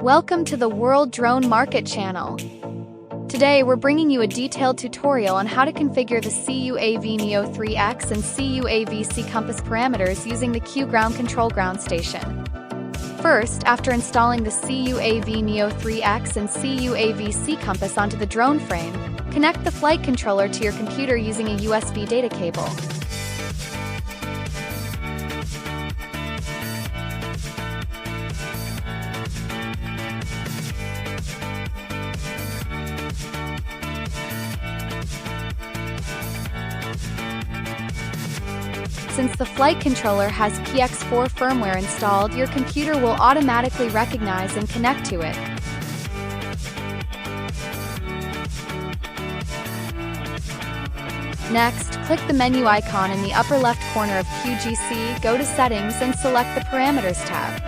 Welcome to the World Drone Market channel. Today we're bringing you a detailed tutorial on how to configure the CUAV NEO 3X and CUAV C-Compass parameters using the QGroundControl ground station. First, after installing the CUAV NEO 3X and CUAV C-Compass onto the drone frame, connect the flight controller to your computer using a USB data cable. Since the flight controller has PX4 firmware installed, your computer will automatically recognize and connect to it. Next, click the menu icon in the upper left corner of QGC, go to Settings and select the Parameters tab.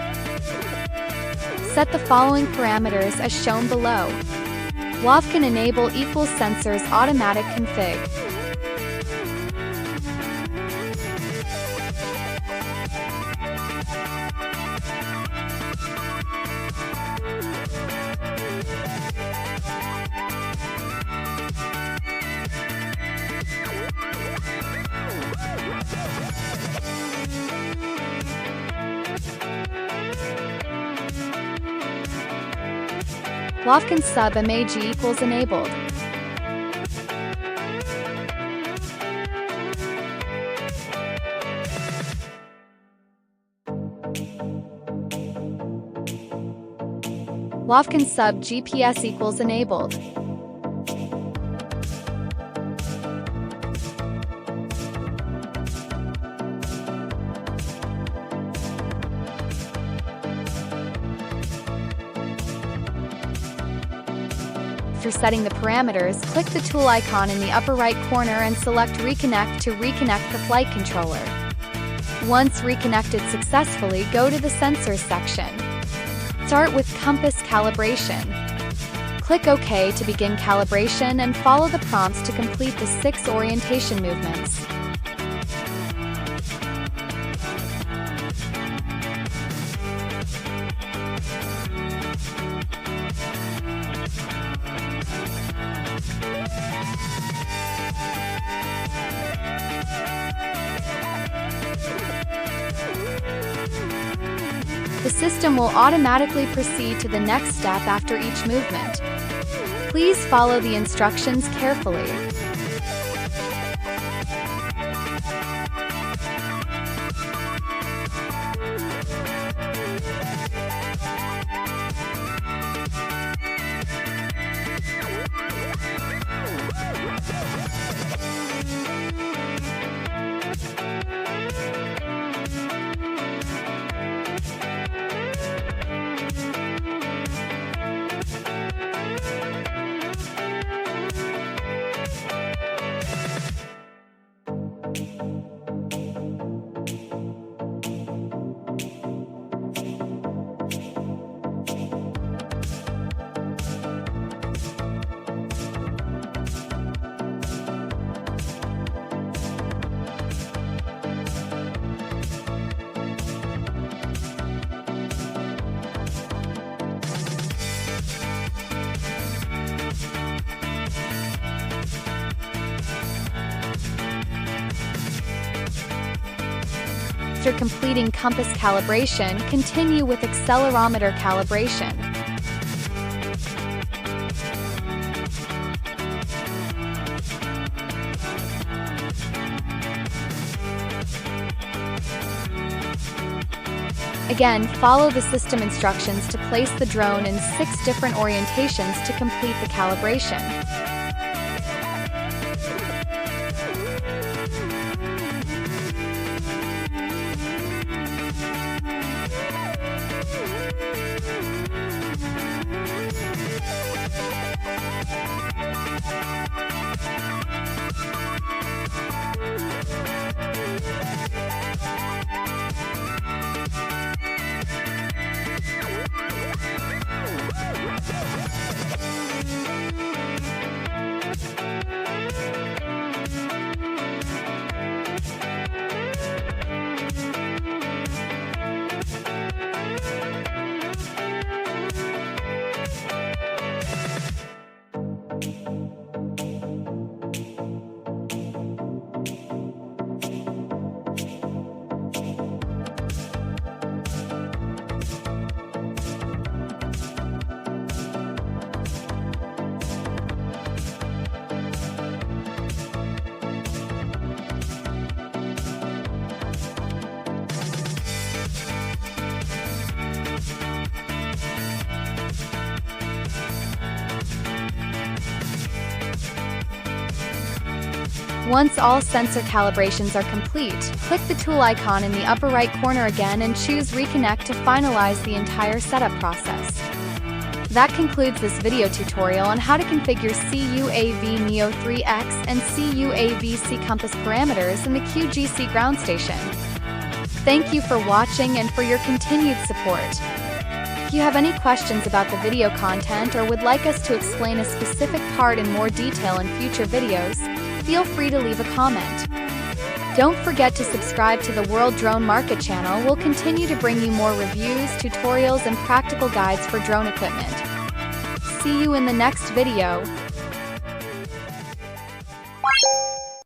Set the following parameters as shown below. CUAV can enable =sensors automatic config. CUAV can sub MAG =enabled. CUAV can sub GPS =enabled. After setting the parameters, click the tool icon in the upper right corner and select Reconnect to reconnect the flight controller. Once reconnected successfully, go to the Sensors section. Start with compass calibration. Click OK to begin calibration and follow the prompts to complete the 6 orientation movements. The system will automatically proceed to the next step after each movement. Please follow the instructions carefully. After completing compass calibration, continue with accelerometer calibration. Again, follow the system instructions to place the drone in 6 different orientations to complete the calibration. Once all sensor calibrations are complete, click the tool icon in the upper right corner again and choose Reconnect to finalize the entire setup process. That concludes this video tutorial on how to configure CUAV NEO 3X and CUAV C-Compass parameters in the QGC ground station. Thank you for watching and for your continued support. If you have any questions about the video content or would like us to explain a specific part in more detail in future videos, feel free to leave a comment. Don't forget to subscribe to the World Drone Market channel. We'll continue to bring you more reviews, tutorials, and practical guides for drone equipment. See you in the next video.